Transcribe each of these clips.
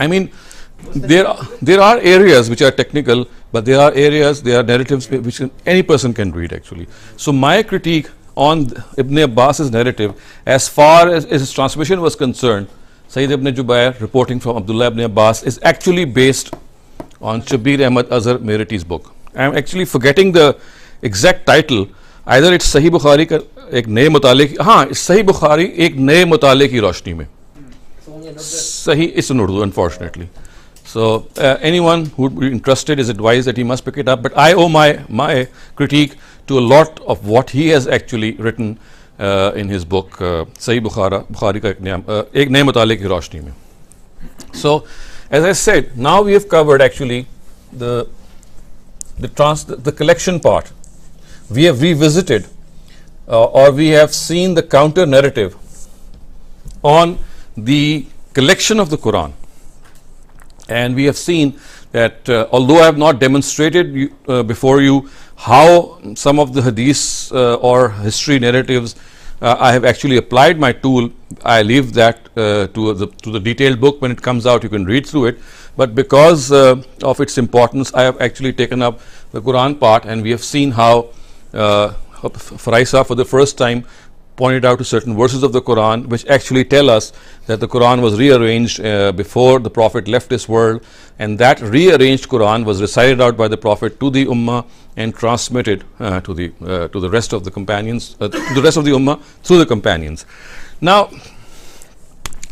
I mean, there are areas which are technical, but there are areas, there are narratives which any person can read actually. So my critique on Ibn Abbas's narrative, as far as his transmission was concerned, Sayyid ibn Jubair reporting from Abdullah ibn Abbas, is actually based on Shabir Ahmad Azhar Meriti's book. I am actually forgetting the exact title. Either it's Sahih Bukhari ka ek naye mutale ki, it's Sahih Bukhari ek naye mutale ki roshni mein. Sahih, it's in Urdu, unfortunately. So anyone who would be interested is advised that he must pick it up. But I owe my critique to a lot of what he has actually written in his book Sahih Bukhari ka ek naye mutale ki roshni mein. So as I said, now we have covered actually the collection part. We have revisited or we have seen the counter narrative on the collection of the Quran, and we have seen that although I have not demonstrated before you how some of the hadiths or history narratives I have actually applied my tool, I leave that to the detailed book. When it comes out, you can read through it, but because of its importance, I have actually taken up the Quran part, and we have seen how Faraisa for the first time pointed out to certain verses of the Quran which actually tell us that the Quran was rearranged before the Prophet left this world, and that rearranged Quran was recited out by the Prophet to the Ummah and transmitted to the rest of the companions, to the rest of the Ummah through the companions. Now,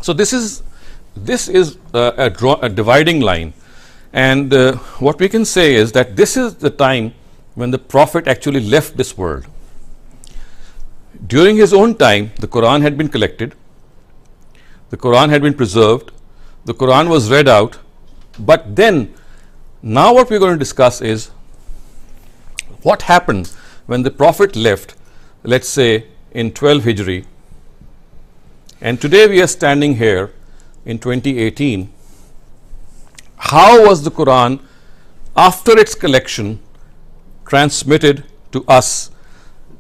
so this is a dividing line, and what we can say is that this is the time when the Prophet actually left this world. During his own time, the Quran had been collected, the Quran had been preserved, the Quran was read out, but then now what we're going to discuss is what happened when the Prophet left, let's say in 12 Hijri, and today we are standing here in 2018. How was the Quran after its collection transmitted to us,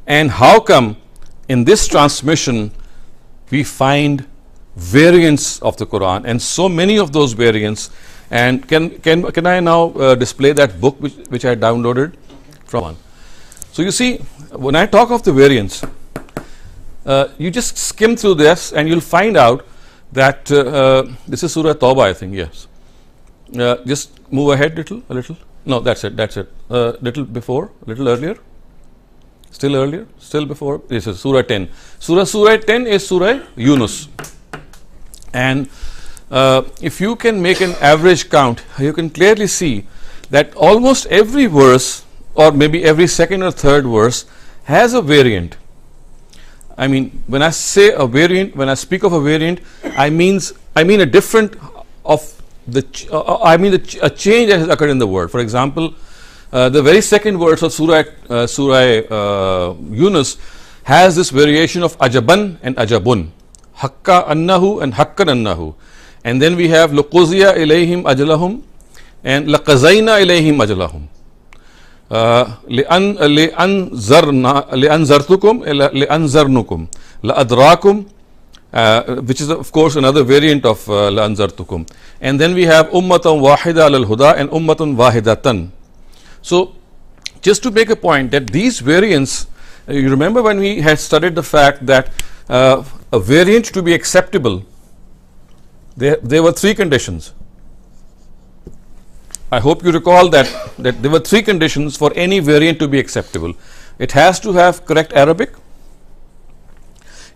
and how come in this transmission we find variants of the Quran, and so many of those variants? And can I now display that book which I downloaded from? So you see, when I talk of the variants, you just skim through this and you'll find out that this is Surah Tawbah, I think. Yes, just move ahead a little. No, that's it. Little before, little earlier, still before. This is Surah 10. Surah 10 is Surah Yunus, and if you can make an average count, you can clearly see that almost every verse, or maybe every second or third verse, has a variant. I mean, when I say a variant, when I speak of a variant, I mean a different of the a change that has occurred in the word. For example, the very second verse of Surah Yunus has this variation of ajaban and ajabun, hakka annahu and hakkan annahu, and then we have luquziya ilayhim ajalahum and laqazayna ilayhim ajalahum. لأنذرتكم لأنذرنكم لأدراكم, which is of course another variant of لأنذرتكم, and then we have ummatan wahida al huda and ummatan wahidatan. So just to make a point that these variants, you remember when we had studied the fact that a variant to be acceptable, there were three conditions. I hope you recall that there were three conditions for any variant to be acceptable. It has to have correct Arabic,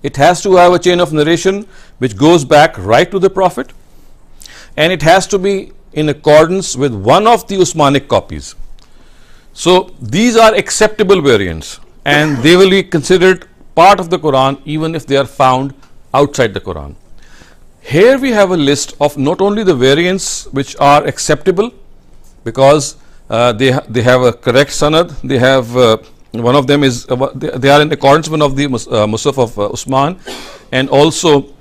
it has to have a chain of narration which goes back right to the Prophet, and it has to be in accordance with one of the Usmanic copies. So these are acceptable variants, and they will be considered part of the Quran even if they are found outside the Quran. Here we have a list of not only the variants which are acceptable, because they have a correct sanad, they have one of them is they are in accordance with one of the Musaf of Usman, and also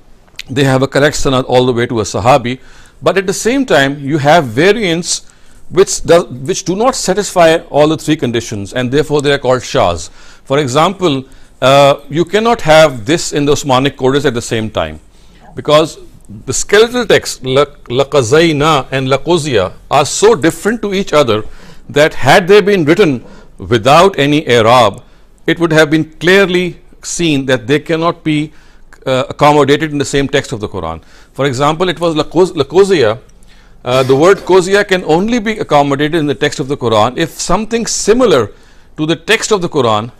they have a correct sanad all the way to a Sahabi. But at the same time, you have variants which do not satisfy all the three conditions, and therefore they are called shaz. For example, you cannot have this in the Usmanic codex at the same time, because the skeletal texts laqazayna and laquzia are so different to each other that had they been written without any i'rab, it would have been clearly seen that they cannot be accommodated in the same text of the Quran. For example, it was laquzia. The word kozia can only be accommodated in the text of the Quran if something similar to the text of the Quran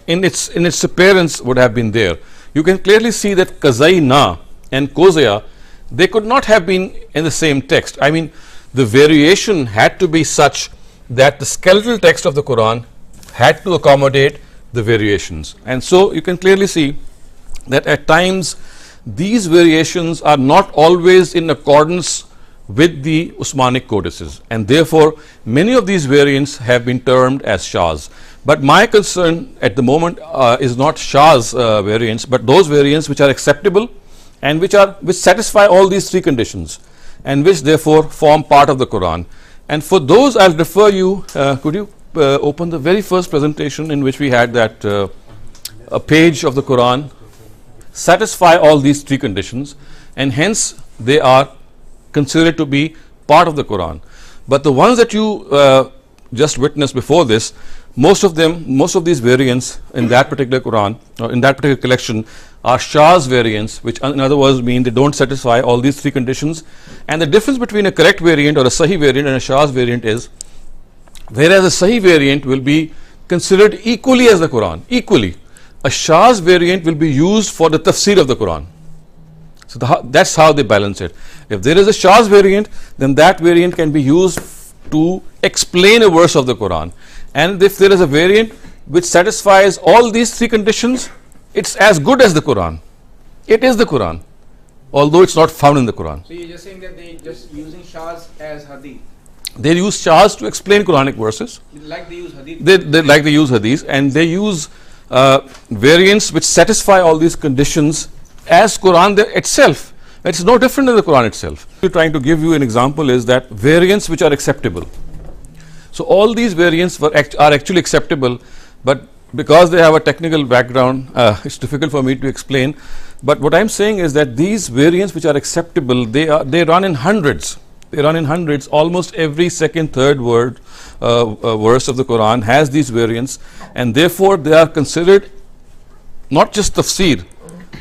in its appearance would have been there. You can clearly see that kazayna and kozia, they could not have been in the same text. I mean, the variation had to be such that the skeletal text of the Quran had to accommodate the variations. And so you can clearly see that at times these variations are not always in accordance with the Usmanic codices, and therefore many of these variants have been termed as shaz. But my concern at the moment is not shaz variants, but those variants which are acceptable and which satisfy all these three conditions, and which therefore form part of the Quran. And for those, I'll refer you. Could you open the very first presentation in which we had that a page of the Quran satisfy all these three conditions, and hence they are considered to be part of the Quran. But the ones that you just witnessed before this, most of these variants in that particular Quran, or in that particular collection, are shaz variants, which in other words mean they don't satisfy all these three conditions. And the difference between a correct variant or a sahih variant and a shaz variant is, whereas a sahih variant will be considered equally as the Quran, a shaz variant will be used for the tafsir of the Quran. So that's how they balance it. If there is a shaz variant, then that variant can be used to explain a verse of the Quran. And if there is a variant which satisfies all these three conditions, it's as good as the Quran. It is the Quran, although it's not found in the Quran. So you're just saying that they just using shaz as hadith? They use shaz to explain Quranic verses. Like they use hadith? Like they use hadith, and they use variants which satisfy all these conditions as Quran itself. It's no different than the Quran itself. We're trying to give you an example is that variants which are acceptable. So all these variants are actually acceptable, but because they have a technical background, it's difficult for me to explain. But what I'm saying is that these variants which are acceptable, they run in hundreds. They run in hundreds. Almost every second, third word verse of the Quran has these variants, and therefore they are considered not just tafsir,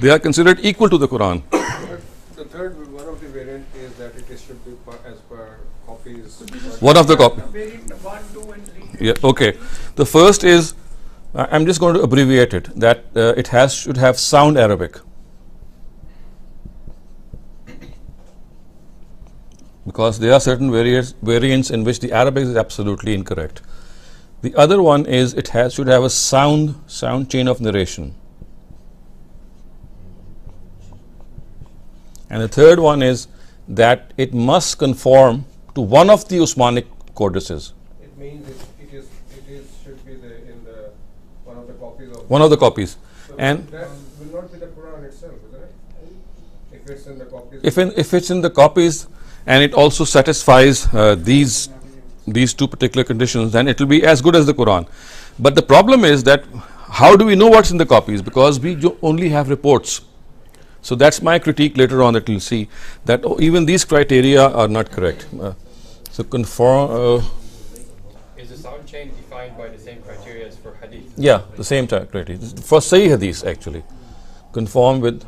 they are considered equal to the Quran. The third one of the variant is that it should be as per copies. One of the copies. Variant 1, 2 and 3. Yeah, okay. The first is, I'm just going to abbreviate it, that it should have sound Arabic. Because there are certain variants in which the Arabic is absolutely incorrect. The other one is should have a sound chain of narration. And the third one is that it must conform to one of the Usmanic codices. It means it should be in the one of the copies of. One of the copies. So And that will not be the Quran itself, isn't it? If it's in the copies. if it's in the copies and it also satisfies these two particular conditions, then it will be as good as the Quran. But the problem is that how do we know what's in the copies? Because we only have reports. So that's my critique later on, that you'll see that even these criteria are not correct. So conform. Is the sound chain defined by the same criteria as for hadith? Yeah, the same criteria. For Sahih Hadith actually. Conform with.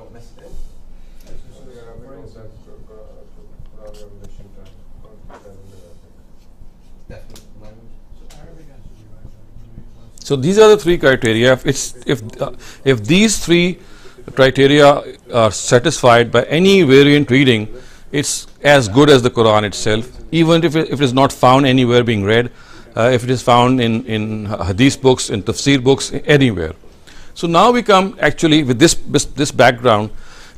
So these are the three criteria. If these three criteria are satisfied by any variant reading, it's as good as the Quran itself, even if it is not found anywhere being read, if it is found in hadith books, in tafsir books, anywhere. So now we come actually with this background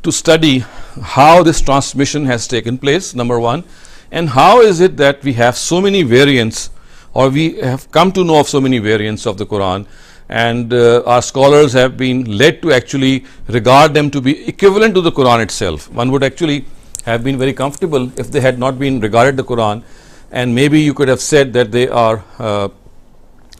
to study how this transmission has taken place, number one, and how is it that we have so many variants, or we have come to know of so many variants of the Quran, and our scholars have been led to actually regard them to be equivalent to the Quran itself. One would actually have been very comfortable if they had not been regarded the Quran, and maybe you could have said that they are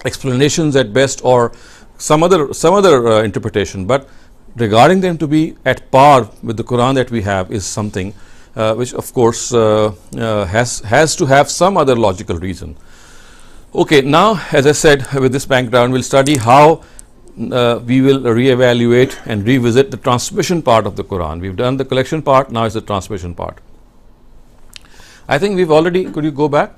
explanations at best or some other interpretation. But regarding them to be at par with the Quran that we have is something which of course has to have some other logical reason. Okay, now as I said, with this background we'll study how we will reevaluate and revisit the transmission part of the Quran. We've done the collection part, now it's the transmission part. I think we've already, could you go back?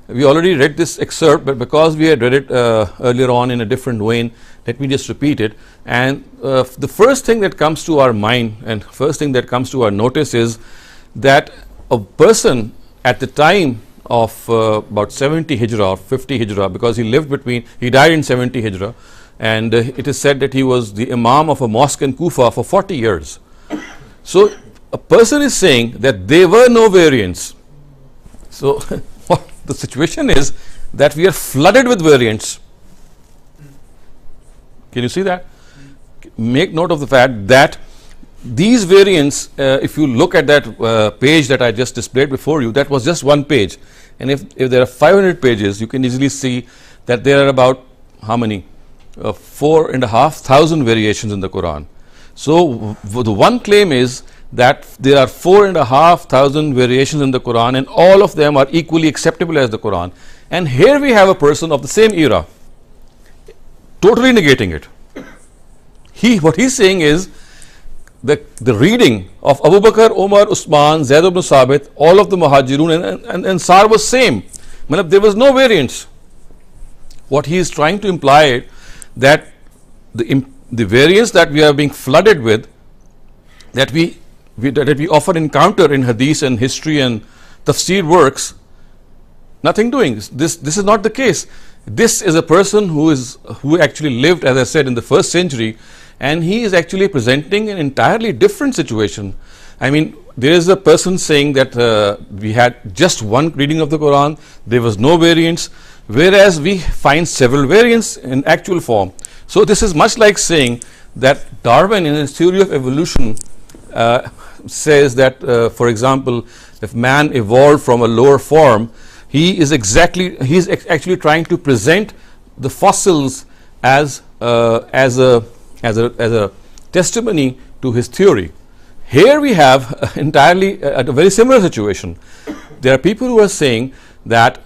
We already read this excerpt, but because we had read it earlier on in a different vein, let me just repeat it. And the first thing that comes to our mind and first thing that comes to our notice is that a person at the time of about 70 Hijrah or 50 Hijrah, because he died in 70 Hijrah, and it is said that he was the Imam of a mosque in Kufa for 40 years. So a person is saying that there were no variants. So what the situation is that we are flooded with variants. Can you see that? Make note of the fact that these variants, if you look at that page that I just displayed before you, that was just one page. And if there are 500 pages, you can easily see that there are about how many? 4,500 variations in the Quran. So the one claim is that there are 4,500 variations in the Quran, and all of them are equally acceptable as the Quran. And here we have a person of the same era totally negating it. What he's saying is that the reading of Abu Bakr, Umar, Usman, Zayd ibn Sabit, all of the Muhajirun and Ansar was same. There was no variance. What he is trying to imply that the variance that we are being flooded with, that we often encounter in hadith and history and tafsir works, nothing doing. This is not the case. This is a person who actually lived, as I said, in the first century, and he is actually presenting an entirely different situation. I mean, there is a person saying that we had just one reading of the Quran, there was no variance, whereas we find several variants in actual form. So this is much like saying that Darwin in his theory of evolution says that, for example, if man evolved from a lower form, he is actually trying to present the fossils as a testimony to his theory. Here we have entirely a very similar situation. There are people who are saying that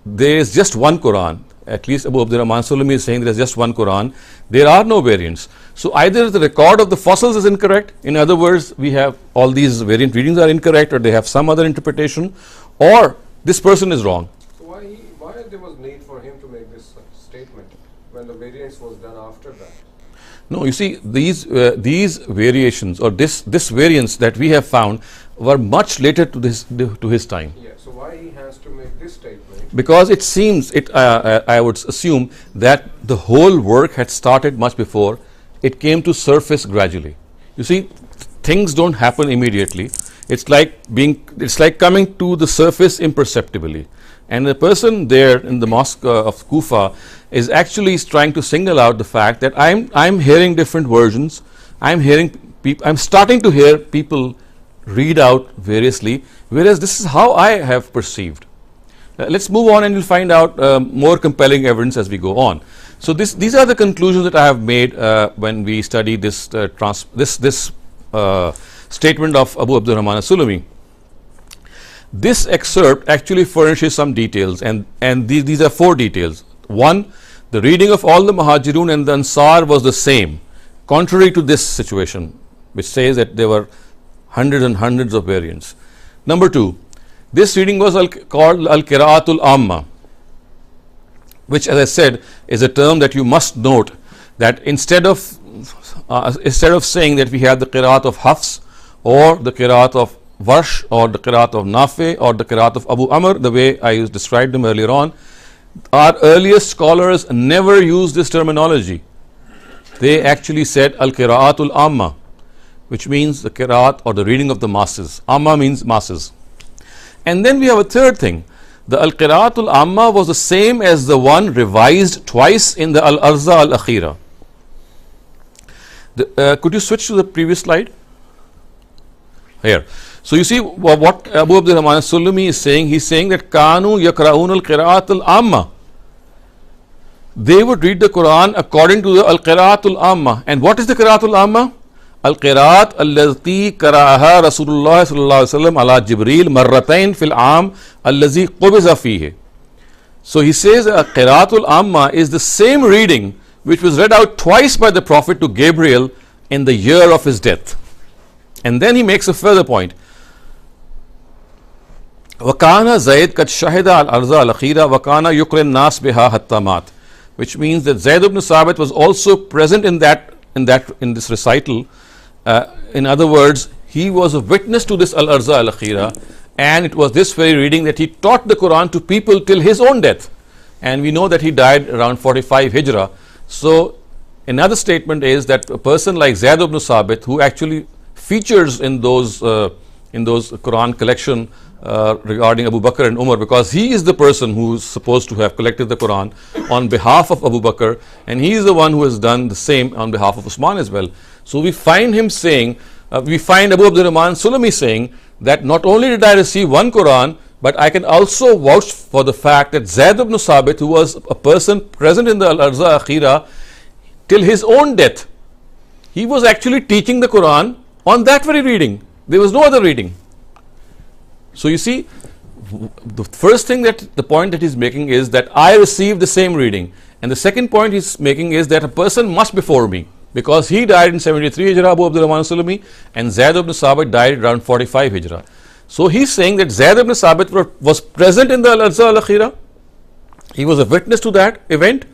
there is just one Quran. At least Abu Abdurrahman Sulami is saying there is just one Quran. There are no variants. So either the record of the fossils is incorrect, in other words, we have all these variant readings are incorrect, or they have some other interpretation, or this person is wrong. So why there was need for him to make this statement when the variance was done after that? No, you see, these variations or this variance that we have found were much later to his time. Yeah. So why he has to make this statement? Because it seems I would assume that the whole work had started much before. It came to surface gradually. You see, things don't happen immediately. It's like coming to the surface imperceptibly. And the person there in the mosque of Kufa is actually trying to single out the fact that I'm hearing different versions. I'm starting to hear people read out variously, whereas this is how I have perceived. Let's move on, and you'll find out more compelling evidence as we go on. So these are the conclusions that I have made when we study this statement of Abu Abdurrahman As-Sulami. This excerpt actually furnishes some details, and these are 4 details. 1, the reading of all the Muhajirun and the Ansar was the same, contrary to this situation, which says that there were hundreds and hundreds of variants. Number 2, this reading was called Al-Qira'atul Amma, which, as I said, is a term that you must note, that instead of saying that we have the Qira'at of Hafs or the Qira'at of Warsh or the Qira'at of Nafi or the Qira'at of Abu Amr, the way I described them earlier on, our earliest scholars never used this terminology. They actually said Al-Qira'atul Amma, which means the Qira'at or the reading of the masses. Amma means masses. And then we have a third thing. The Al-Qira'atul Amma was the same as the one revised twice in the Al-Arza Al-Akhira. Could you switch to the previous slide? Here. So you see what Abu Abdurrahman As-Sulami is saying. He's saying that Kanu yakra'un al-Qira'atul Amma. They would read the Quran according to the Al-Qira'atul Amma. And what is the Qira'atul Amma? al-qiraat allati qara'aha Rasulullah sallallahu alaihi wasallam ala Jibril marratain fil aam allazi qubiza fihi. So he says qiraatul amma is the same reading which was read out twice by the Prophet to Gabriel in the year of his death. And then he makes a further point. وَكَانَ زَيْد قَدْ شَهِدَ الْأَرْضَ الْأَخِيرَ وَكَانَ يُقْرِئُ النَّاسَ بِهَا حَتَّى مَاتَ, which means that Zayd ibn Sabit was also present in this recital. In other words, he was a witness to this Al-Arza Al-Akhira, and it was this very reading that he taught the Quran to people till his own death. And we know that he died around 45 Hijrah. So another statement is that a person like Zayd ibn Sabit, who actually features in those Quran collection regarding Abu Bakr and Umar, because he is the person who is supposed to have collected the Quran on behalf of Abu Bakr, and he is the one who has done the same on behalf of Usman as well. So we find him saying, we find Abu Abdurrahman Sulami saying that not only did I receive one Quran, but I can also vouch for the fact that Zayd ibn Sabit, who was a person present in the Al-Arza Akhira till his own death, he was actually teaching the Quran on that very reading. There was no other reading. So you see, the first thing, that the point that he's making is that I received the same reading, and the second point he's making is that a person must before me, because he died in 73 Hijrah, Abu Abdurrahman Sulami, and Zayd ibn Sabit died around 45 Hijrah. So he's saying that Zayd ibn Sabit was present in the Al-Arza Al-Akhira, he was a witness to that event,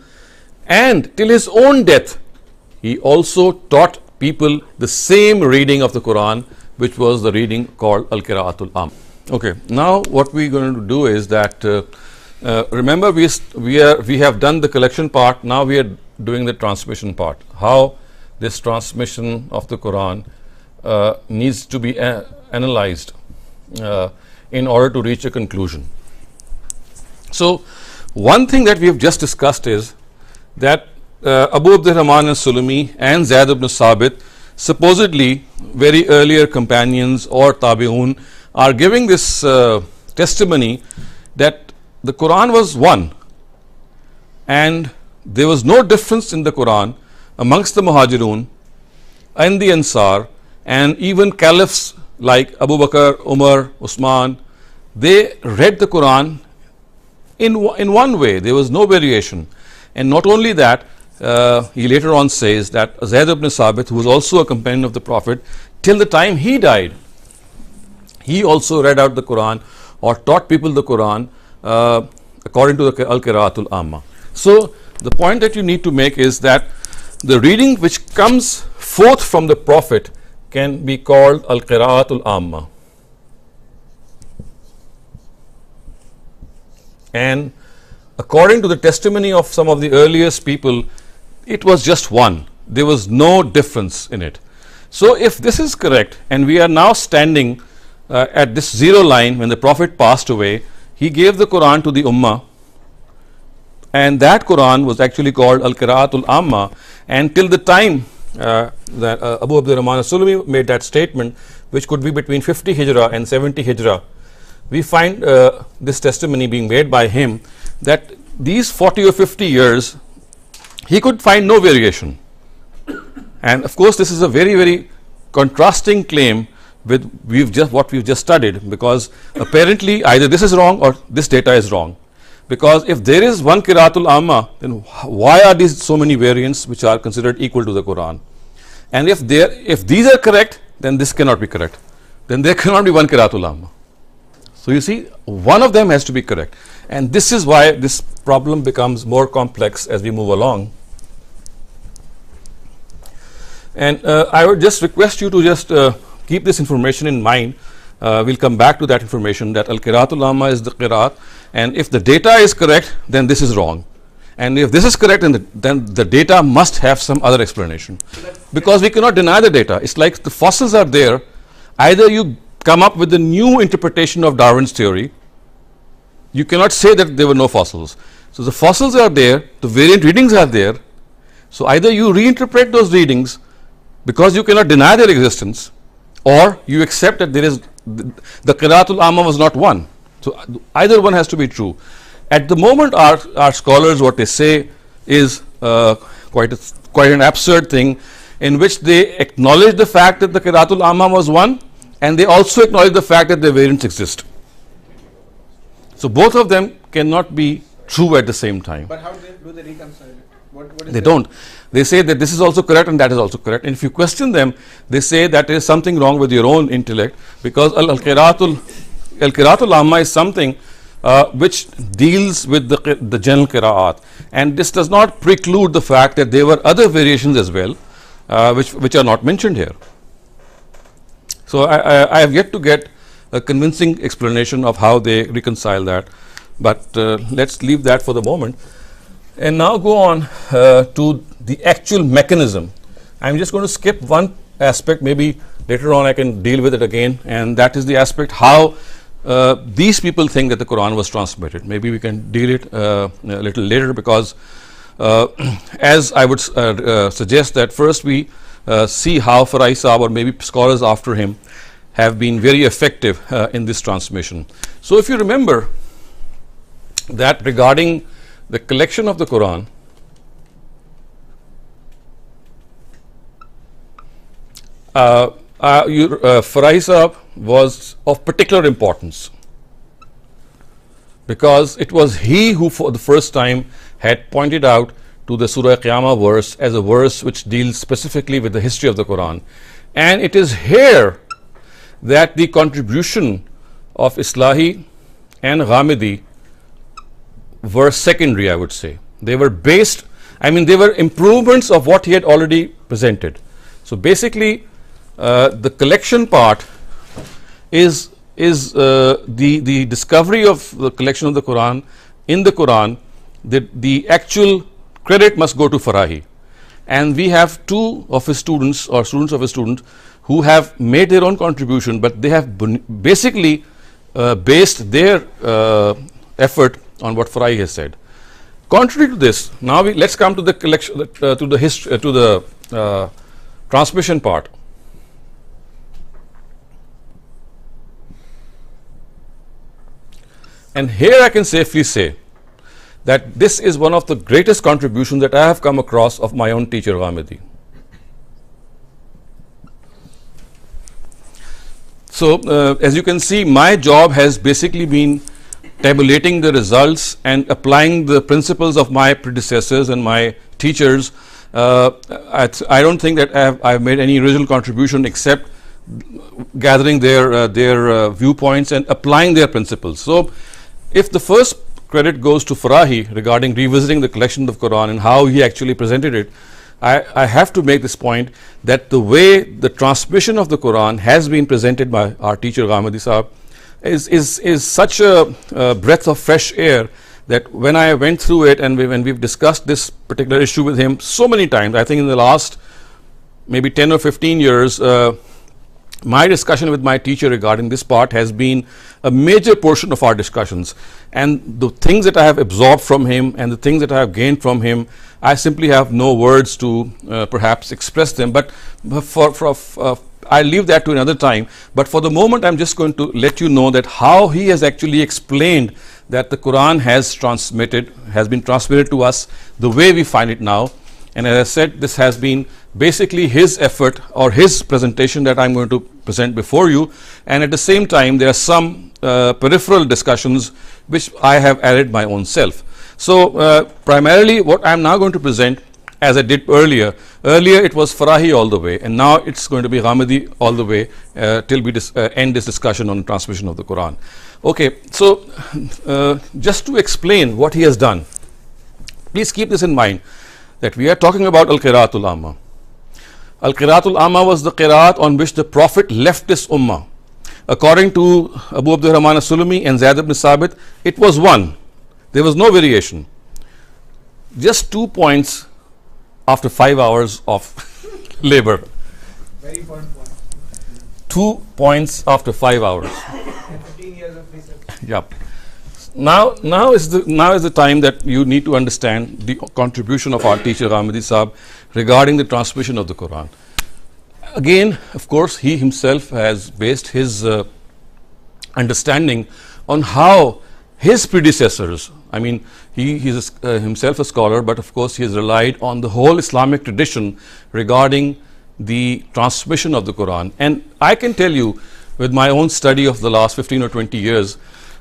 and till his own death he also taught people the same reading of the Quran, which was the reading called Al-Qira'atul Am. Okay, now what we're going to do is that remember we have done the collection part. Now we are doing the transmission part. How this transmission of the Quran needs to be analyzed in order to reach a conclusion. So one thing that we have just discussed is that Abu Abdurrahman al-Sulami and Zayd ibn Sabit, supposedly very earlier companions or tabi'un, are giving this testimony that the Quran was one, and there was no difference in the Quran amongst the Muhajirun and the Ansar, and even caliphs like Abu Bakr, Umar, Usman. They read the Quran in one way. There was no variation. And not only that, he later on says that Zayd ibn Sabit, who was also a companion of the Prophet, till the time he died, he also read out the Quran or taught people the Quran according to the Al-Qira'atul Amma. So the point that you need to make is that the reading which comes forth from the Prophet can be called Al-Qira'atul Amma, and according to the testimony of some of the earliest people, it was just one. There was no difference in it. So if this is correct, and we are now standing at this zero line when the Prophet passed away, he gave the Quran to the Ummah, and that Quran was actually called Al-Qira'atul Amma, and till the time that Abu Abdurrahman al-Sulami made that statement, which could be between 50 Hijrah and 70 Hijrah, we find this testimony being made by him that these 40 or 50 years he could find no variation. And of course this is a very, very contrasting claim with what we've just studied, because apparently either this is wrong or this data is wrong. Because if there is one Qira'atul Amma, then why are these so many variants which are considered equal to the Quran? And if these are correct, then this cannot be correct. Then there cannot be one Qira'atul Amma. So you see, one of them has to be correct, and this is why this problem becomes more complex as we move along. And I would just request you to just keep this information in mind. We'll come back to that information, that Al-Qira'atul Amma is the Qira'at, and if the data is correct, then this is wrong, and if this is correct, then the data must have some other explanation, because we cannot deny the data. It's like the fossils are there. Either you come up with a new interpretation of Darwin's theory, you cannot say that there were no fossils. So the fossils are there, the variant readings are there, so either you reinterpret those readings because you cannot deny their existence, or you accept that there is the Qira'atul Amma was not one. So either one has to be true. At the moment, our scholars, what they say is quite an absurd thing. in which they acknowledge the fact that the Qira'atul Amma was one, and they also acknowledge the fact that the variants exist. So both of them cannot be true at the same time. But how do they reconcile it? What is They the- don't. They say that this is also correct and that is also correct. And if you question them, they say that there is something wrong with your own intellect, because Al-Qira'atul Amma is something which deals with the general Qira'at. And this does not preclude the fact that there were other variations as well, which are not mentioned here. So I have yet to get a convincing explanation of how they reconcile that, but let's leave that for the moment and now go on to the actual mechanism. I'm just going to skip one aspect, maybe later on I can deal with it again, and that is the aspect how these people think that the Quran was transmitted. Maybe we can deal it a little later, because as I would suggest that first we see how Farai Saab or maybe scholars after him have been very effective in this transmission. So if you remember that regarding the collection of the Quran, Farai Saab was of particular importance, because it was he who for the first time had pointed out to the Surah Qiyamah verse as a verse which deals specifically with the history of the Quran. And it is here that the contribution of Islahi and Ghamidi were secondary, I would say. They were based, they were improvements of what he had already presented. So basically, the collection part is the discovery of the collection of the Quran in the Quran. The actual credit must go to Farahi, and we have two of his students or students of his students who have made their own contribution, but they have basically based their effort on what Farahi has said. Contrary to this, now let's come to the collection, to the history, to the transmission part. And here I can safely say that this is one of the greatest contributions that I have come across of my own teacher Ghamidi. So as you can see, my job has basically been tabulating the results and applying the principles of my predecessors and my teachers. I don't think that I've made any original contribution except gathering their viewpoints and applying their principles. So if the first credit goes to Farahi regarding revisiting the collection of Quran and how he actually presented it, I have to make this point that the way the transmission of the Quran has been presented by our teacher Ghamidi Sahab is such a breath of fresh air that when I went through it and when we've discussed this particular issue with him so many times, I think in the last maybe 10 or 15 years, my discussion with my teacher regarding this part has been a major portion of our discussions, and the things that I have absorbed from him and the things that I have gained from him, I simply have no words to perhaps express them, but I'll leave that to another time. But for the moment, I'm just going to let you know that how he has actually explained that the Quran has been transmitted to us the way we find it now. And as I said, this has been basically his effort or his presentation that I'm going to present before you, and at the same time there are some peripheral discussions which I have added my own self. So primarily what I'm now going to present, as I did earlier it was Farahi all the way, and now it's going to be Ghamidi all the way till we end this discussion on transmission of the Quran. Okay, so just to explain what he has done, please keep this in mind that we are talking about Al-Qira'atul Amma. Al-Qira'atul Amma was the Qira'at on which the Prophet left this Ummah. According to Abu Abdul Rahman as-Sulami and Zayd ibn Sabit, it was one. There was no variation. Just 2 points after 5 hours of labor. Very important point. 2 points after 5 hours. 15 years of research. Yep. Now is the time that you need to understand the contribution of our teacher Ghamidi Sahab regarding the transmission of the Quran. Again, of course, he himself has based his understanding on how his predecessors, he is himself a scholar, but of course he has relied on the whole Islamic tradition regarding the transmission of the Quran. And I can tell you, with my own study of the last 15 or 20 years,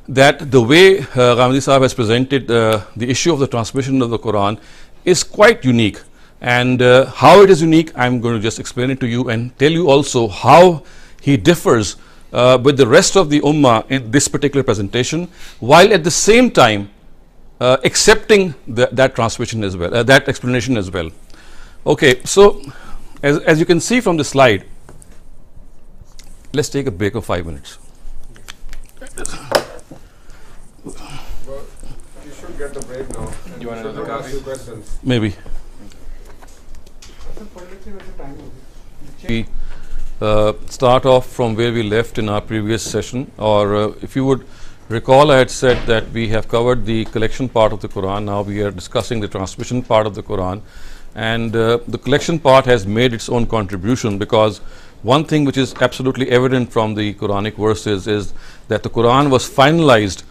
that the way Ghamidi Sahib has presented the issue of the transmission of the Quran is quite unique. And how it is unique, I'm going to just explain it to you and tell you also how he differs with the rest of the Ummah in this particular presentation, while at the same time accepting that transmission as well, that explanation as well. Okay, so as you can see from the slide, let's take a break of 5 minutes. Well, you should get the break now. And You want should another not ask copy? you questions. Maybe. We start off from where we left in our previous session, or if you would recall, I had said that we have covered the collection part of the Quran. Now we are discussing the transmission part of the Quran, and the collection part has made its own contribution, because one thing which is absolutely evident from the Quranic verses is that the Quran was finalized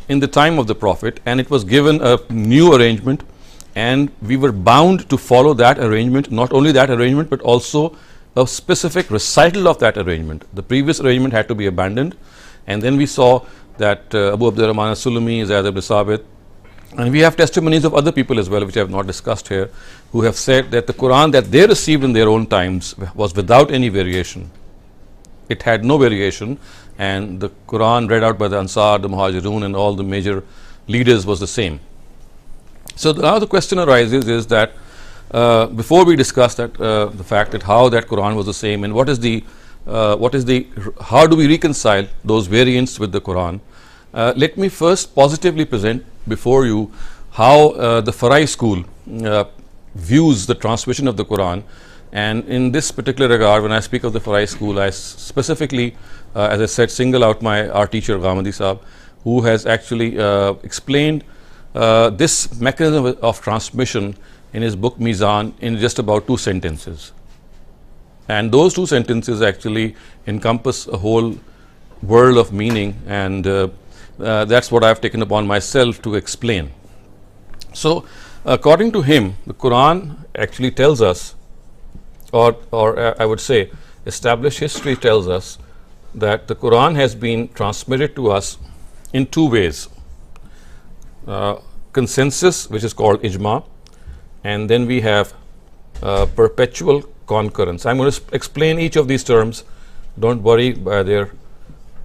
in the time of the Prophet, and it was given a new arrangement, and we were bound to follow that arrangement. Not only that arrangement, but also a specific recital of that arrangement. The previous arrangement had to be abandoned, and then we saw that Abu Abdurrahman as-Sulami, Zayd ibn Sabit, and we have testimonies of other people as well, which I have not discussed here, who have said that the Quran that they received in their own times was without any variation. It had no variation, and the Quran read out by the Ansar, the Muhajirun, and all the major leaders was the same. So now the question arises is that before we discuss that the fact that how that Quran was the same, and how do we reconcile those variants with the Quran, let me first positively present before you how the Farai school views the transmission of the Quran. And in this particular regard, when I speak of the Farai school, I specifically, as I said, single out our teacher Ghamidi Sahib, who has actually explained this mechanism of transmission in his book Mizan in just about 2 sentences. And those 2 sentences actually encompass a whole world of meaning, and that's what I've taken upon myself to explain. So according to him, the Quran actually tells us, or I would say established history tells us, that the Quran has been transmitted to us in 2 ways. Consensus, which is called ijma, and then we have perpetual concurrence. I'm going to explain each of these terms. Don't worry by their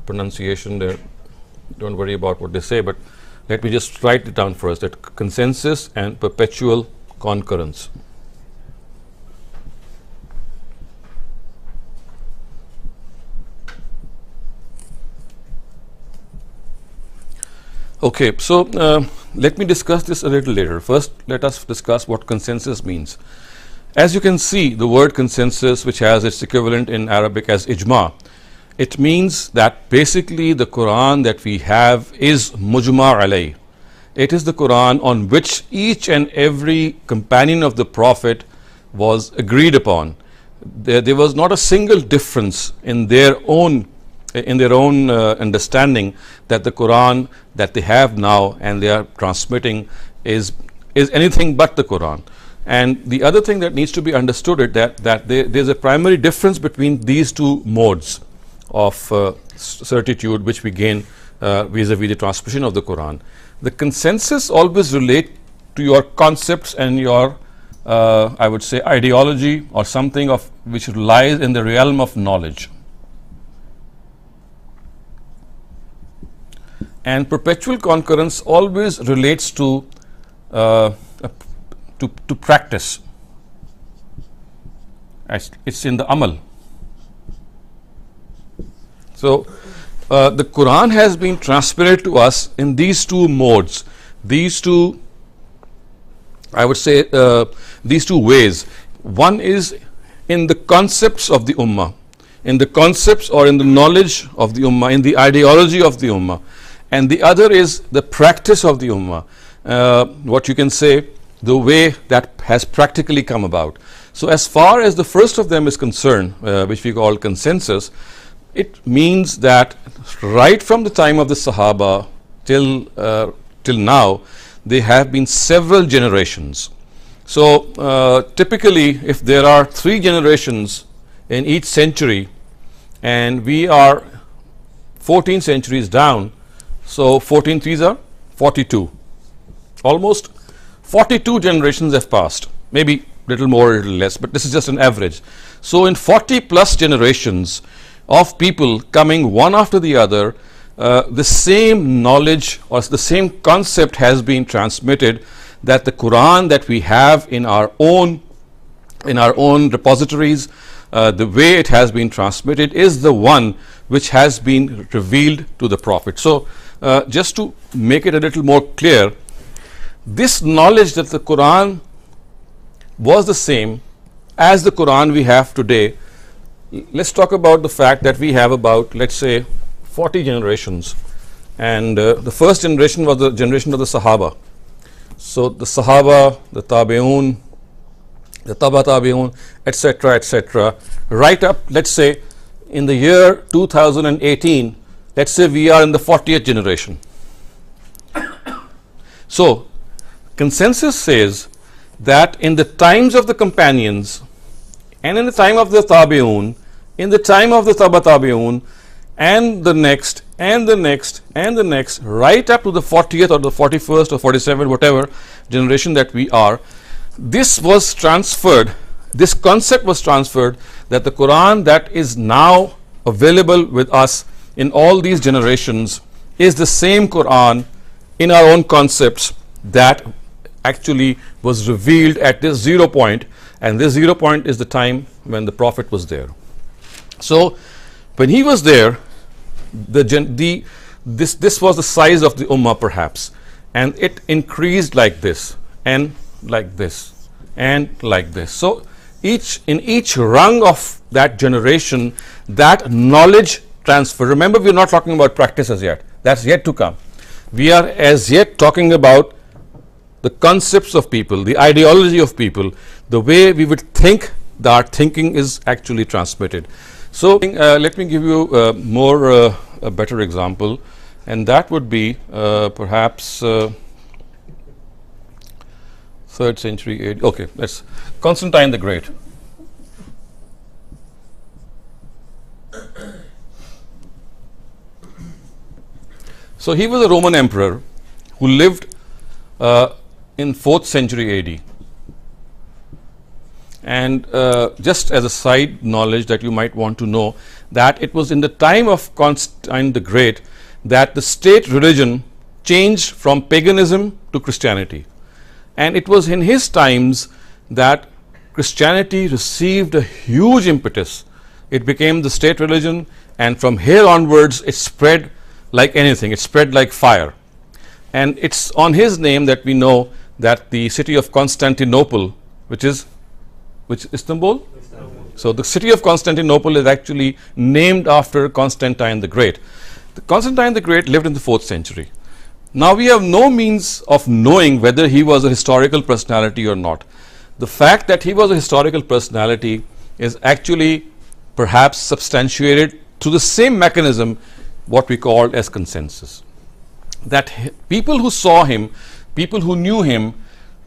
pronunciation, don't worry about what they say, but let me just write it down first, that consensus and perpetual concurrence. Okay, so let me discuss this a little later. First, let us discuss what consensus means. As you can see, the word consensus, which has its equivalent in Arabic as ijma, it means that basically the Quran that we have is mujma alay. It is the Quran on which each and every companion of the Prophet was agreed upon. There was not a single difference in their own understanding that the Quran that they have now and they are transmitting is anything but the Quran. And the other thing that needs to be understood is that there's a primary difference between these 2 modes of certitude which we gain vis-a-vis the transmission of the Quran. The consensus always relate to your concepts and your I would say ideology, or something of which lies in the realm of knowledge. And perpetual concurrence always relates to practice. It's in the amal. So the Quran has been transmitted to us in these 2 modes, these 2, I would say, these 2 ways. One is in the concepts of the Ummah, in the concepts or in the knowledge of the Ummah, in the ideology of the Ummah, and the other is the practice of the Ummah, what you can say, the way that has practically come about. So as far as the first of them is concerned, which we call consensus, it means that right from the time of the Sahaba till now, there have been several generations So typically, if there are 3 generations in each century, and we are 14 centuries down, so 14 threes are 42. Almost 42 generations have passed, maybe little more, little less, but this is just an average. So in 40 plus generations of people coming one after the other, the same knowledge or the same concept has been transmitted, that the Quran that we have in our own repositories, the way it has been transmitted is the one which has been revealed to the Prophet. So just to make it a little more clear, this knowledge that the Quran was the same as the Quran we have today, let's talk about the fact that we have about, let's say, 40 generations, and the first generation was the generation of the Sahaba. So the Sahaba, the Tabi'un, the Taba Tabi'un, etc., right up, let's say, in the year 2018, let's say we are in the 40th generation. So consensus says that in the times of the companions and in the time of the Tabi'un, in the time of the Taba Tabi'un, and the next and the next and the next, right up to the 40th or the 41st or 47th, whatever generation that we are, this was transferred, this concept was transferred, that the Quran that is now available with us in all these generations is the same Quran in our own concepts that actually was revealed at this 0 point, and this 0 point is the time when the Prophet was there. So when he was there, this was the size of the Ummah perhaps, and it increased like this and like this and like this. So in each rung of that generation, that knowledge transfer, remember we are not talking about practice as yet, that's yet to come. We are as yet talking about the concepts of people, the ideology of people, the way we would think that our thinking is actually transmitted. So let me give you a better example, and that would be perhaps 3rd century AD. Okay, let's Constantine the Great. So he was a Roman emperor who lived in 4th century AD. And just as a side knowledge that you might want to know, that it was in the time of Constantine the Great that the state religion changed from paganism to Christianity. And it was in his times that Christianity received a huge impetus. It became the state religion, and from here onwards it spread like anything, it spread like fire. And it's on his name that we know that the city of Constantinople, which Istanbul? So the city of Constantinople is actually named after Constantine the Great. Constantine the Great lived in the 4th century. Now we have no means of knowing whether he was a historical personality or not. The fact that he was a historical personality is actually perhaps substantiated through the same mechanism what we call as consensus. That people who saw him, people who knew him,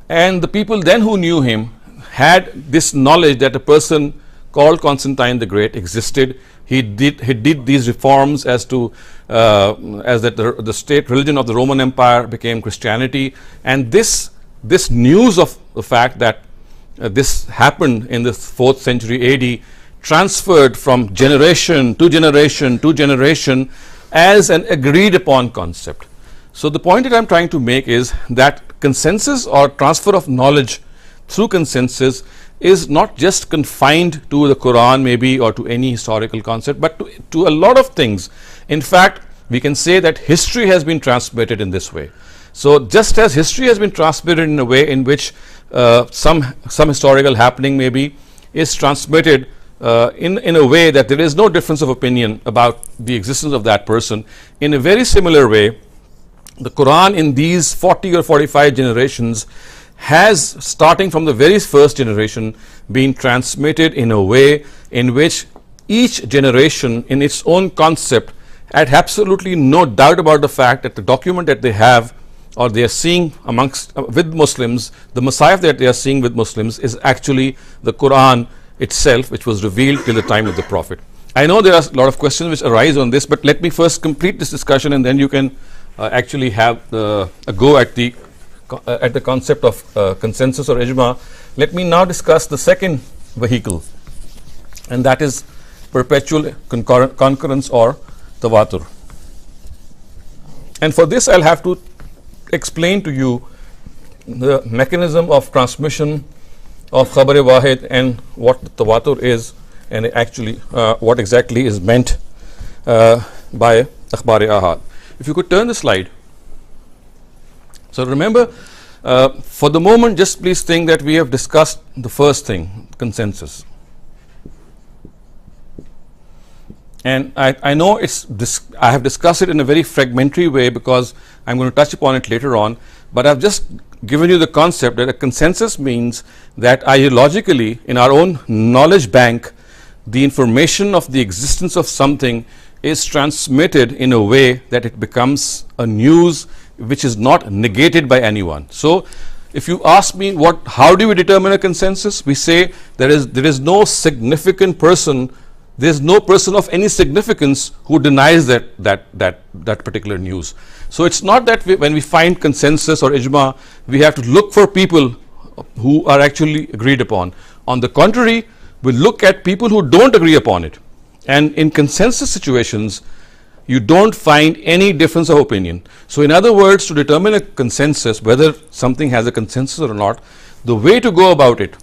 and the people then who knew him had this knowledge that a person called Constantine the Great existed. He did these reforms as that the state religion of the Roman Empire became Christianity, and this news of the fact that this happened in the 4th century AD transferred from generation to generation to generation as an agreed upon concept. So the point that I am trying to make is that consensus or transfer of knowledge through consensus is not just confined to the Quran maybe or to any historical concept, but to a lot of things. In fact, we can say that history has been transmitted in this way. So just as history has been transmitted in a way in which some historical happening maybe is transmitted in a way that there is no difference of opinion about the existence of that person, in a very similar way, the Quran in these 40 or 45 generations has, starting from the very first generation, been transmitted in a way in which each generation in its own concept had absolutely no doubt about the fact that the document that they have or they are seeing amongst with Muslims, the Messiah that they are seeing with Muslims is actually the Quran itself, which was revealed till the time of the Prophet. I know there are a lot of questions which arise on this, but let me first complete this discussion, and then you can actually have a go at the concept of consensus or ijma. Let me now discuss the second vehicle, and that is perpetual concurrence or tawatur. And for this, I'll have to explain to you the mechanism of transmission of khabar wahid and what tawatur is, and actually what exactly is meant by akhbar ahad. If you could turn the slide. So remember, for the moment, just please think that we have discussed the first thing, consensus. And I know I have discussed it in a very fragmentary way because I'm going to touch upon it later on, but I've just given you the concept that a consensus means that ideologically, in our own knowledge bank, the information of the existence of something is transmitted in a way that it becomes a news which is not negated by anyone. So if you ask me how do we determine a consensus, we say there is no significant person, there is no person of any significance who denies that particular news. So it's not that when we find consensus or ijma, we have to look for people who are actually agreed upon. On the contrary, we look at people who don't agree upon it. And in consensus situations, you don't find any difference of opinion. So in other words, to determine a consensus, whether something has a consensus or not, the way to go about it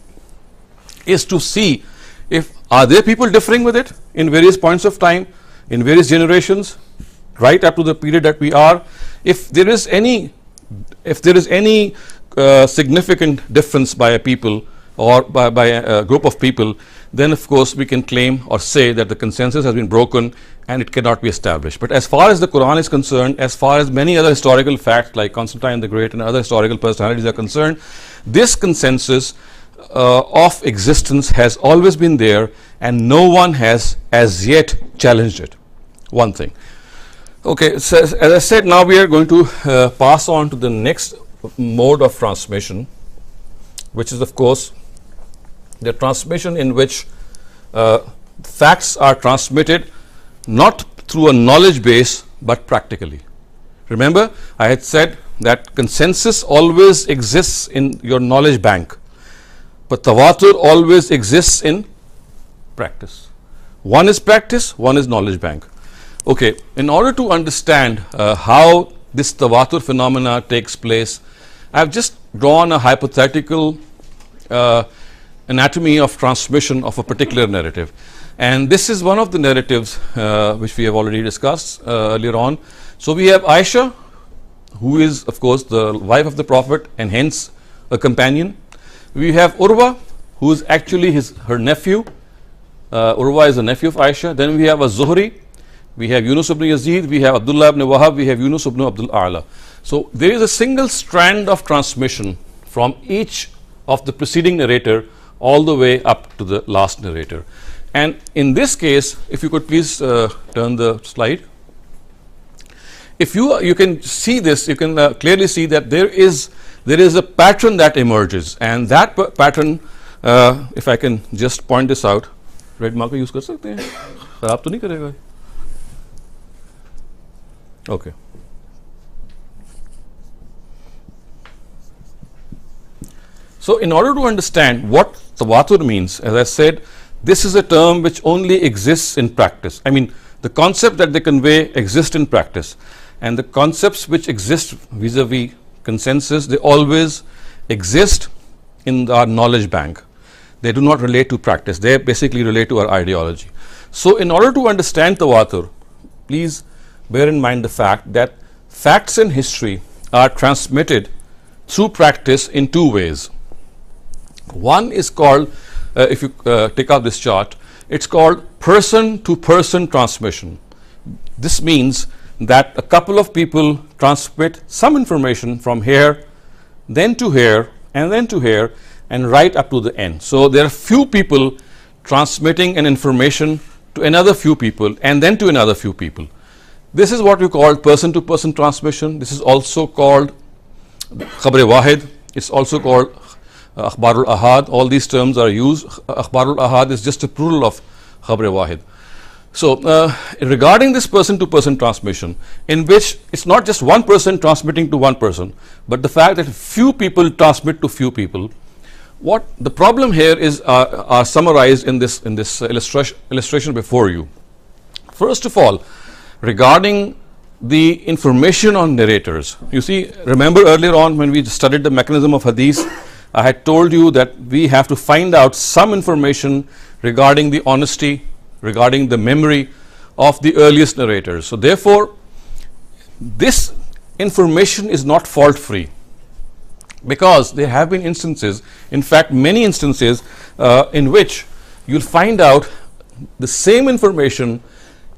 is to see if are there people differing with it in various points of time, in various generations, right up to the period that we are. If there is any significant difference by a people or by a group of people, then of course we can claim or say that the consensus has been broken and it cannot be established. But as far as the Quran is concerned, as far as many other historical facts like Constantine the Great and other historical personalities are concerned, this consensus of existence has always been there and no one has as yet challenged it. One thing. Okay, so as I said, now we are going to pass on to the next mode of transmission, which is of course the transmission in which facts are transmitted not through a knowledge base but practically. Remember, I had said that consensus always exists in your knowledge bank, but tawatur always exists in practice. One is practice, one is knowledge bank. Okay, in order to understand how this tawatur phenomena takes place, I have just drawn a hypothetical anatomy of transmission of a particular narrative, and this is one of the narratives which we have already discussed earlier on. So we have Aisha, who is of course the wife of the Prophet and hence a companion. We have Urwa, who is actually her nephew. Urwa is the nephew of Aisha. Then we have Az-Zuhri, we have Yunus ibn Yazid, we have Abdullah ibn Wahab, we have Yunus ibn Abdul A'la. So there is a single strand of transmission from each of the preceding narrator all the way up to the last narrator. And in this case, if you could please turn the slide. If you can see this, you can clearly see that there is a pattern that emerges, and that pattern, if I can just point this out, red marker use kar sakte hain? Kharab to nahi karega? Okay. So in order to understand what tawatur means, as I said, this is a term which only exists in practice. I mean, the concept that they convey exists in practice, and the concepts which exist vis-a-vis consensus, they always exist in our knowledge bank. They do not relate to practice. They basically relate to our ideology. So in order to understand tawatur, please bear in mind the fact that facts in history are transmitted through practice in two ways. One is called, if you take out this chart, it's called person to person transmission. This means that a couple of people transmit some information from here, then to here, and then to here, and right up to the end. So there are few people transmitting an information to another few people and then to another few people. This is what we call person to person transmission. This is also called Khabar Wahid, it's also called Akhbarul Ahad. All these terms are used. Akhbarul Ahad is just a plural of Khabar Wahid. So, regarding this person to person transmission, in which it's not just one person transmitting to one person, but the fact that few people transmit to few people, what the problem here is are summarized in this illustration before you. First of all, regarding the information on narrators, you see, remember earlier on when we studied the mechanism of hadith, I had told you that we have to find out some information regarding the honesty, regarding the memory of the earliest narrators. So therefore, this information is not fault free, because there have been instances, in fact many instances, in which you'll find out the same information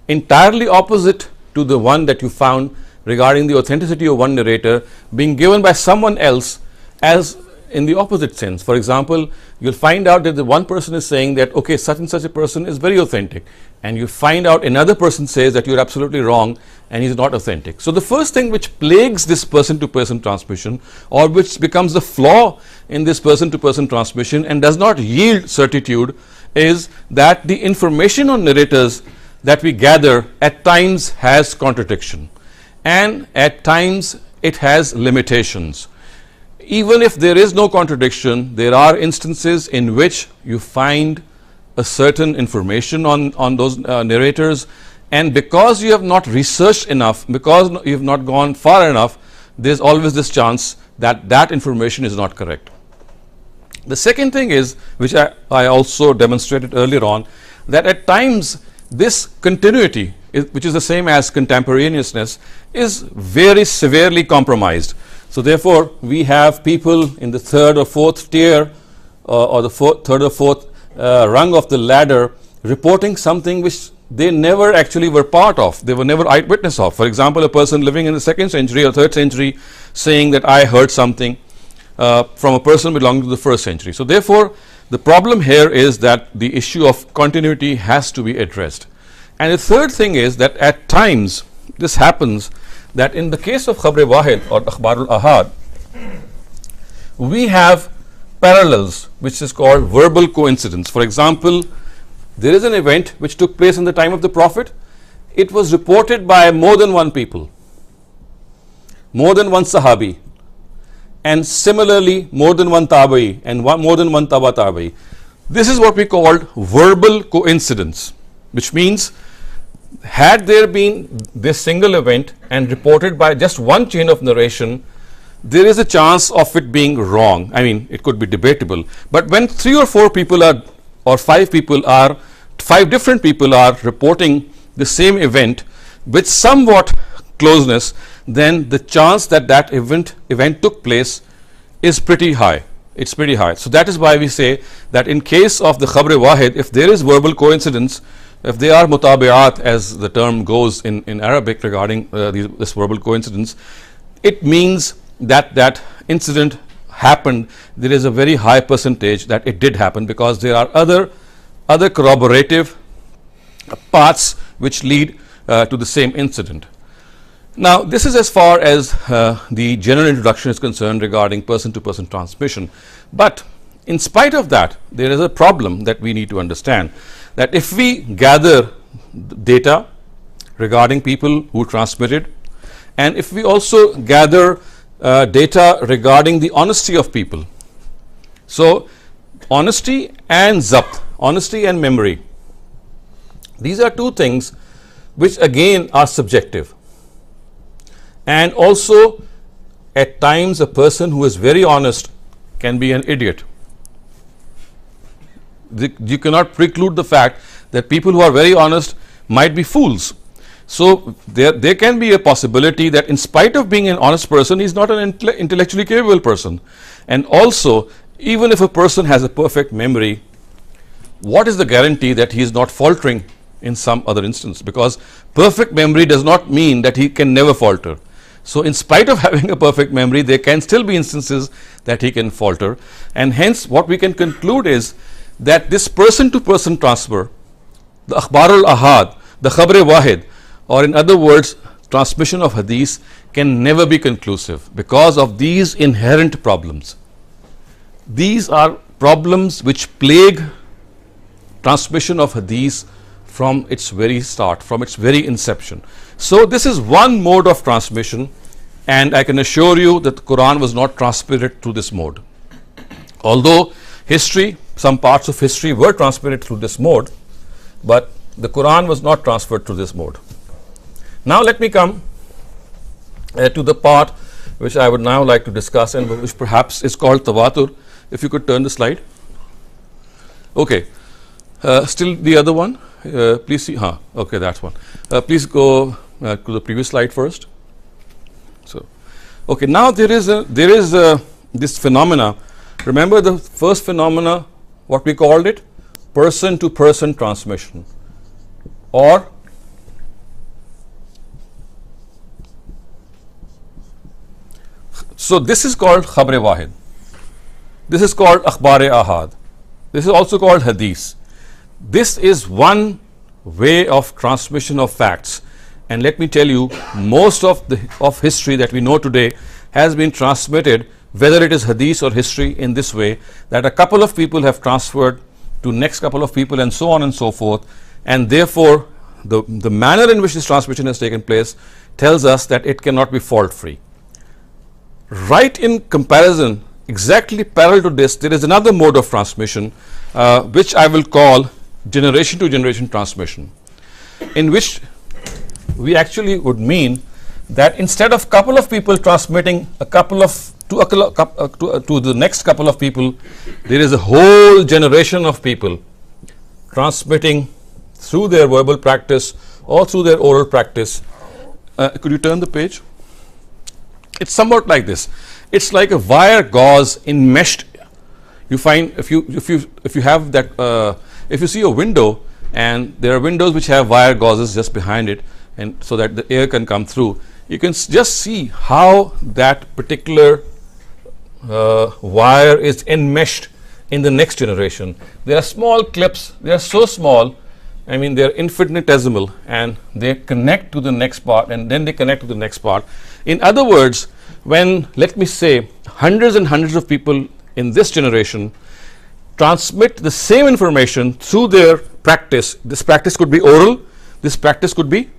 entirely opposite to the one that you found regarding the authenticity of one narrator being given by someone else as in the opposite sense. For example, you'll find out that the one person is saying that, okay, such and such a person is very authentic, and you find out another person says that you're absolutely wrong and he's not authentic. So the first thing which plagues this person to person transmission, or which becomes the flaw in this person to person transmission and does not yield certitude, is that the information on narrators that we gather at times has contradiction, and at times it has limitations. Even if there is no contradiction, there are instances in which you find a certain information on those narrators, and because you have not researched enough, because you have not gone far enough, there's always this chance that that information is not correct. The second thing is, which I also demonstrated earlier on, that at times this continuity, which is the same as contemporaneousness, is very severely compromised. So therefore, we have people in the third or fourth tier, or the third or fourth rung of the ladder, reporting something which they never actually were part of, they were never eyewitness of. For example, a person living in the 2nd century or 3rd century saying that I heard something from a person belonging to the 1st century. So therefore, the problem here is that the issue of continuity has to be addressed. And the third thing is that at times this happens, that in the case of Khabar Wahid or Akhbarul Ahad, we have parallels, which is called verbal coincidence. For example, there is an event which took place in the time of the Prophet. It was reported by more than one people, more than one Sahabi, and similarly more than one Tabi'i and more than one Taba Tabi'i. This is what we call verbal coincidence, which means had there been this single event and reported by just one chain of narration, there is a chance of it being wrong. I mean, it could be debatable. But when 3 or 4 people are, or 5 people are, 5 different people are reporting the same event with somewhat closeness, then the chance that that event took place is pretty high. It's pretty high. So that is why we say that in case of the Khabar Wahid, if there is verbal coincidence, if they are mutabi'at, as the term goes in Arabic regarding this verbal coincidence, it means that that incident happened. There is a very high percentage that it did happen, because there are other corroborative paths which lead to the same incident. Now, this is as far as the general introduction is concerned regarding person to person transmission. But in spite of that, there is a problem that we need to understand, that if we gather data regarding people who transmitted, and if we also gather data regarding the honesty of people, so honesty and zabt, honesty and memory, these are two things which again are subjective. And also at times a person who is very honest can be an idiot. You cannot preclude the fact that people who are very honest might be fools. So there can be a possibility that in spite of being an honest person, he is not an intellectually capable person. And also, even if a person has a perfect memory, what is the guarantee that he is not faltering in some other instance? Because perfect memory does not mean that he can never falter. So in spite of having a perfect memory, there can still be instances that he can falter. And hence what we can conclude is that this person to person transfer, the Akhbarul Ahad, the Khabar Wahid, or in other words transmission of hadith, can never be conclusive because of these inherent problems. These are problems which plague transmission of hadith from its very start, from its very inception. So this is one mode of transmission, and I can assure you that the Quran was not transmitted through this mode. Although history, some parts of history were transmitted through this mode, but the Quran was not transferred through this mode. Now let me come to the part which I would now like to discuss, and which perhaps is called tawatur. If you could turn the slide. Okay, still the other one. Please see. Okay, that's one. Please go to the previous slide first. So, okay, now there is this phenomena. Remember the first phenomena, what we called it? Person to person transmission, or so this is called khabar wahid. This is called akhbar ahad. This is also called hadith. This is one way of transmission of facts, and let me tell you, most of history that we know today has been transmitted, whether it is hadith or history, in this way, that a couple of people have transferred to next couple of people, and so on and so forth, and therefore the manner in which this transmission has taken place tells us that it cannot be fault free. Right in comparison, exactly parallel to this, there is another mode of transmission which I will call generation to generation transmission, in which we actually would mean that instead of couple of people transmitting a couple of to the next couple of people, there is a whole generation of people transmitting through their verbal practice or through their oral practice. Could you turn the page? It's somewhat like this. It's like a wire gauze enmeshed. You find if you have that, if you see a window, and there are windows which have wire gauzes just behind it, and so that the air can come through, you can just see how that particular wire is enmeshed in the next generation. There are small clips. They are so small, I mean, they are infinitesimal, and they connect to the next part, and then they connect to the next part. In other words, when, let me say, hundreds and hundreds of people in this generation transmit the same information through their practice, this practice could be oral, this practice could be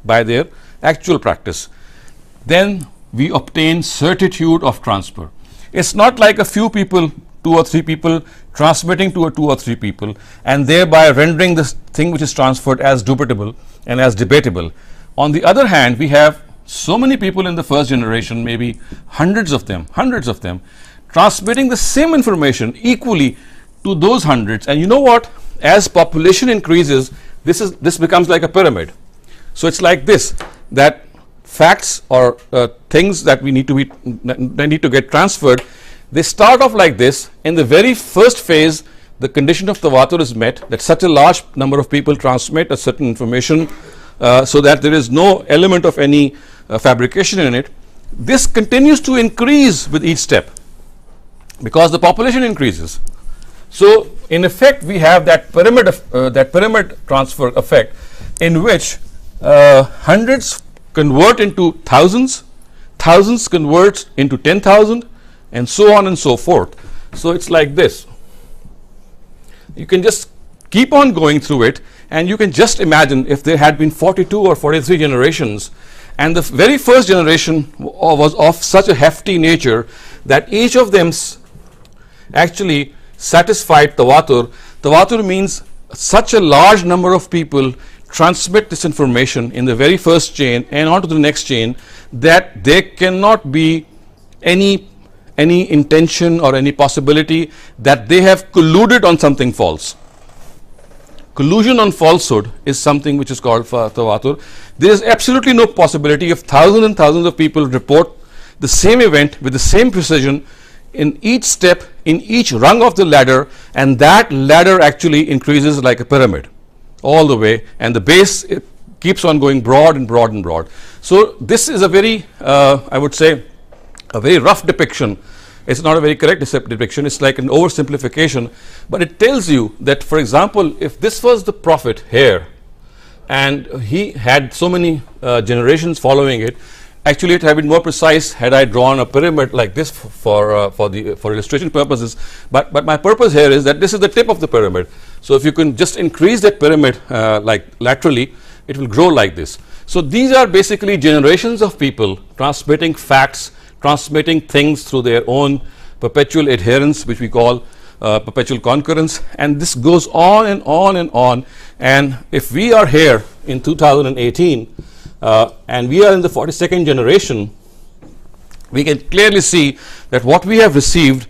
by their actual practice, then we obtain certitude of transfer. It's not like a few people, 2 or 3 people transmitting to 2 or 3 people, and thereby rendering this thing which is transferred as dubitable and as debatable. On the other hand, we have so many people in the first generation, maybe hundreds of them, transmitting the same information equally to those hundreds. And you know what? As population increases, this becomes like a pyramid. So it's like this, that facts or things that need to get transferred, they start off like this. In the very first phase, the condition of tawatur is met, that such a large number of people transmit a certain information, so that there is no element of any fabrication in it. This continues to increase with each step because the population increases. So in effect, we have that pyramid transfer effect, in which hundreds convert into thousands, thousands convert into 10,000, and so on and so forth. So it's like this. You can just keep on going through it, and you can just imagine if there had been 42 or 43 generations, and the very first generation was of such a hefty nature that each of them actually satisfied tawatur. Tawatur means such a large number of people transmit this information in the very first chain and onto the next chain, that there cannot be any intention or any possibility that they have colluded on something false. Collusion on falsehood is something which is called tawatur. There is absolutely no possibility if thousands and thousands of people report the same event with the same precision in each step, in each rung of the ladder, and that ladder actually increases like a pyramid all the way, and the base keeps on going broad and broad and broad. So this is a very, I would say, a very rough depiction. It's not a very correct depiction. It's like an oversimplification, but it tells you that, for example, if this was the Prophet here, and he had so many generations following it, Actually, it had been more precise had I drawn a pyramid like this for illustration purposes. But my purpose here is that this is the tip of the pyramid. So if you can just increase that pyramid like laterally, it will grow like this. So these are basically generations of people transmitting facts, transmitting things through their own perpetual adherence, which we call perpetual concurrence, and this goes on and on and on. And if we are here in 2018 and we are in the 42nd generation, we can clearly see that what we have received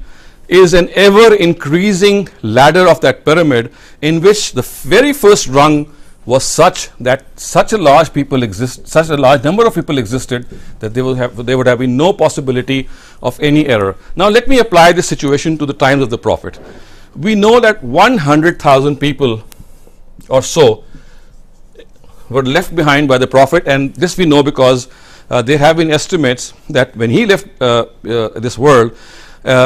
is an ever increasing ladder of that pyramid, in which the very first rung was such that such a large number of people existed that there would have been no possibility of any error. Now let me apply this situation to the times of the Prophet. We know that 100,000 people or so were left behind by the Prophet, and this we know because there have been estimates that when he left this world,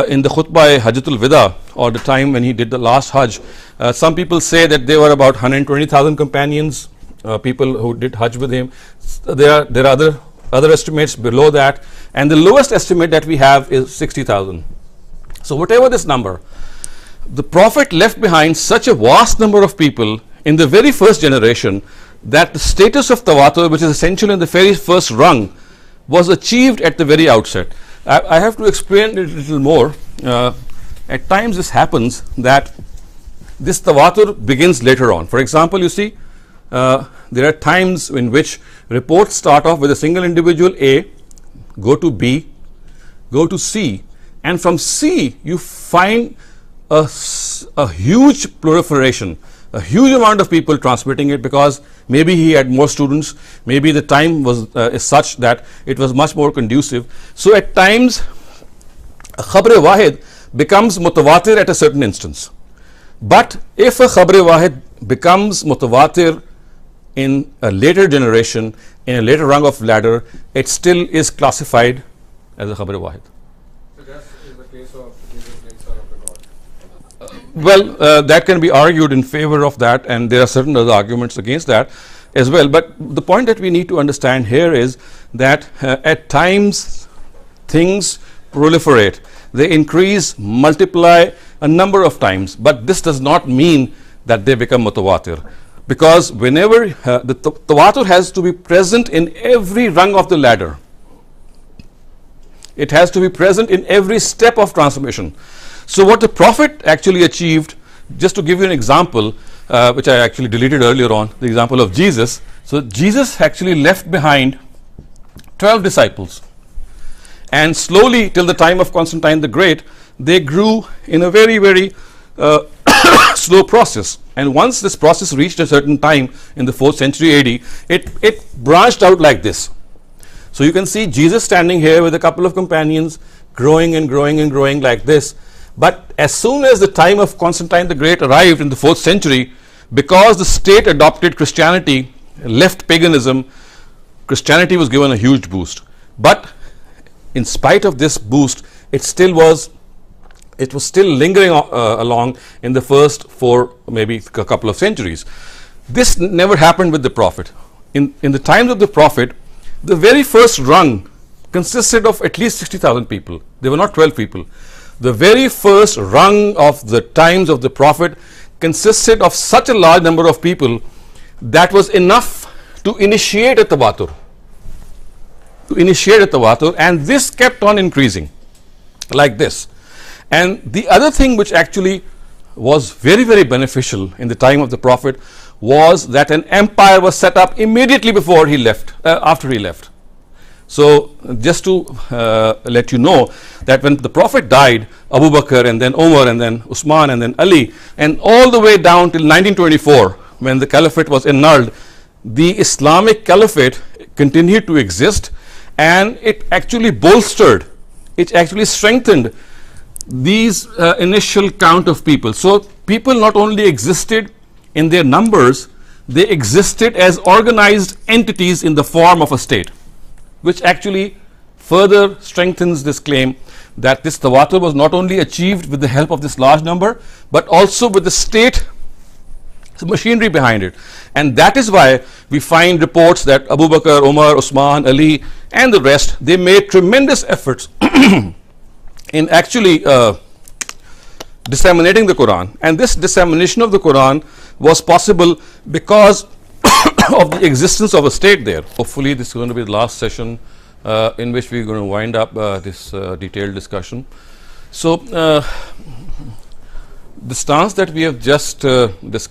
in the khutbah Hajjatul Wida, or the time when he did the last Hajj, some people say that there were about 120,000 companions, people who did Hajj with him. There are other estimates below that, and the lowest estimate that we have is 60,000. So whatever this number, the Prophet left behind such a vast number of people in the very first generation that the status of tawatur, which is essential in the very first rung, was achieved at the very outset. I have to explain it a little more. At times this happens that this tawatur begins later on. For example, you see, there are times in which reports start off with a single individual A, go to B, go to C, and from C you find a huge proliferation, a huge amount of people transmitting it, because maybe he had more students, maybe the time was is such that it was much more conducive. So at times khabar wahid becomes mutawatir at a certain instance. But if a khabar wahid becomes mutawatir in a later generation, in a later rung of ladder, it still is classified as a khabar wahid. So that is the case of Jesus being son of the God. Well, that can be argued in favor of that, and there are certain other arguments against that as well. But the point that we need to understand here is that at times things proliferate, they increase, multiply a number of times, but this does not mean that they become mutawatir, because whenever the tawatur has to be present in every rung of the ladder, it has to be present in every step of transmission. So what the Prophet actually achieved, just to give you an example, which I actually deleted earlier on, the example of Jesus. So Jesus actually left behind 12 disciples, and slowly till the time of Constantine the Great, they grew in a very, very slow process. And once this process reached a certain time in the 4th century AD, it branched out like this. So you can see Jesus standing here with a couple of companions, growing and growing and growing like this. But as soon as the time of Constantine the Great arrived in the 4th century, because the state adopted Christianity, left paganism, Christianity was given a huge boost. But in spite of this boost, it was still lingering along in the first 4, maybe a couple of centuries. This never happened with the Prophet. In the times of the Prophet, the very first rung consisted of at least 60,000 people. They were not 12 people. The very first rung of the times of the Prophet consisted of such a large number of people that was enough to initiate a tawatur. And this kept on increasing like this. And the other thing which actually was very, very beneficial in the time of the Prophet was that an empire was set up immediately before he left, after he left. So just to let you know that when the Prophet died, Abu Bakr and then Umar and then Usman and then Ali, and all the way down till 1924, when the caliphate was annulled, the Islamic caliphate continued to exist, and it actually bolstered, it actually strengthened these initial count of people. So people not only existed in their numbers, they existed as organized entities in the form of a state, which actually further strengthens this claim that this tawatur was not only achieved with the help of this large number, but also with the state machinery behind it. And that is why we find reports that Abu Bakr, Umar, Usman, Ali and the rest, they made tremendous efforts in actually disseminating the Quran. And this dissemination of the Quran was possible because of the existence of a state there. Hopefully this is going to be the last session in which we are going to wind up this detailed discussion. So the stance that we have just discussed